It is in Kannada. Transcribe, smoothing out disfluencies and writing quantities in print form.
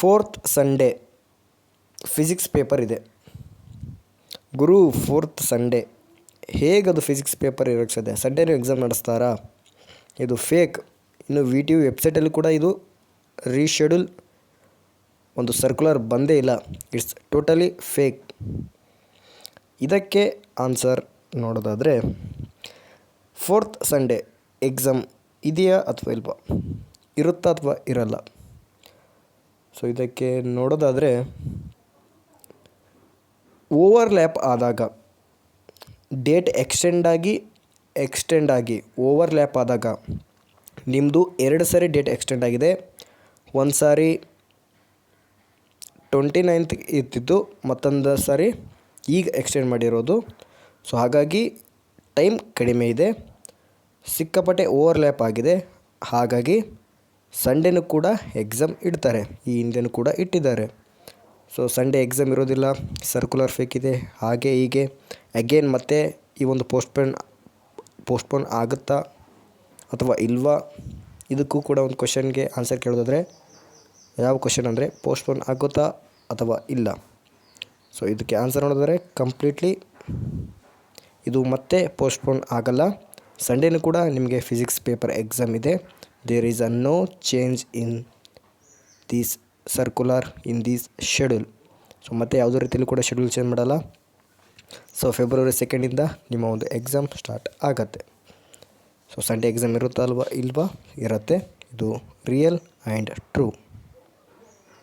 4th ಸಂಡೇ ಫಿಸಿಕ್ಸ್ ಪೇಪರ್ ಇದೆ. ಗುರು 4th ಸಂಡೇ ಹೇಗದು ಫಿಸಿಕ್ಸ್ ಪೇಪರ್ ಇರೋಕ್ಕೆ ಸಾಧ್ಯ? ಸಂಡೇನೂ ಎಕ್ಸಾಮ್ ನಡೆಸ್ತಾರಾ? ಇದು ಫೇಕ್. ಇನ್ನು ವಿ ಟಿ ಯು ವೆಬ್ಸೈಟಲ್ಲಿ ಕೂಡ ಇದು ರೀಶೆಡ್ಯೂಲ್ ಒಂದು ಸರ್ಕ್ಯುಲರ್ ಬಂದೇ ಇಲ್ಲ. It's totally fake. ಇದಕ್ಕೆ ಆನ್ಸರ್ ನೋಡೋದಾದರೆ 4th ಸಂಡೇ ಎಕ್ಸಾಮ್ ಇದೆಯಾ ಅಥವಾ ಇಲ್ವಾ, ಇರುತ್ತಾ ಅಥವಾ ಇರಲ್ಲ? ಸೊ ಇದಕ್ಕೆ ನೋಡೋದಾದರೆ ಓವರ್ಲ್ಯಾಪ್ ಆದಾಗ, ಡೇಟ್ ಎಕ್ಸ್ಟೆಂಡ್ ಆಗಿ ಓವರ್ಲ್ಯಾಪ್ ಆದಾಗ, ನಿಮ್ಮದು 2 ಸಾರಿ ಡೇಟ್ ಎಕ್ಸ್ಟೆಂಡ್ ಆಗಿದೆ. ಒಂದು ಸಾರಿ 29th ಇರ್ತಿತ್ತು, ಮತ್ತೊಂದು ಸಾರಿ ಈಗ ಎಕ್ಸ್ಟೆಂಡ್ ಮಾಡಿರೋದು. ಸೊ ಹಾಗಾಗಿ ಟೈಮ್ ಕಡಿಮೆ ಇದೆ, ಸಿಕ್ಕಾಪಟ್ಟೆ ಓವರ್ಲ್ಯಾಪ್ ಆಗಿದೆ. ಹಾಗಾಗಿ ಸಂಡೇನೂ ಕೂಡ ಎಕ್ಸಾಮ್ ಇಡ್ತಾರೆ. ಈ ಹಿಂದೆನೂ ಕೂಡ ಇಟ್ಟಿದ್ದಾರೆ. ಸೊ ಸಂಡೇ ಎಕ್ಸಾಮ್ ಇರೋದಿಲ್ಲ, ಸರ್ಕ್ಯುಲರ್ ಫೇಕ್ ಇದೆ, ಹಾಗೆ ಹೀಗೆ ಅಗೇನ್ ಮತ್ತೆ ಈ ಒಂದು ಪೋಸ್ಟ್ಪೋನ್ ಆಗುತ್ತಾ ಅಥವಾ ಇಲ್ವಾ? ಇದಕ್ಕೂ ಕೂಡ ಒಂದು ಕ್ವಶನ್ಗೆ ಆನ್ಸರ್ ಕೇಳೋದಾದರೆ ಯಾವ ಕ್ವಶನ್ ಅಂದರೆ ಪೋಸ್ಟ್ಪೋನ್ ಆಗುತ್ತಾ ಅಥವಾ ಇಲ್ಲ. ಸೊ ಇದಕ್ಕೆ ಆನ್ಸರ್ ನೋಡಿದ್ರೆ ಕಂಪ್ಲೀಟ್ಲಿ ಇದು ಮತ್ತೆ ಪೋಸ್ಟ್ಪೋನ್ ಆಗಲ್ಲ. ಸಂಡೇನೂ ಕೂಡ ನಿಮಗೆ ಫಿಸಿಕ್ಸ್ ಪೇಪರ್ ಎಕ್ಸಾಮ್ ಇದೆ. There is no change in this circular, in this schedule. So ಮತ್ತೆ ಯಾವುದೇ ರೀತಿಯಲ್ಲೂ ಕೂಡ ಶೆಡ್ಯೂಲ್ ಚೇಂಜ್ ಮಾಡಲ್ಲ. ಸೊ ಫೆಬ್ರವರಿ 2 ನಿಮ್ಮ ಒಂದು ಎಕ್ಸಾಮ್ ಸ್ಟಾರ್ಟ್ ಆಗುತ್ತೆ. ಸೊ ಸಂಡೇ ಎಕ್ಸಾಮ್ ಇರುತ್ತಾ ಇಲ್ವಾ? ಇರುತ್ತೆ. ಇದು ರಿಯಲ್ ಆ್ಯಂಡ್ ಟ್ರೂ.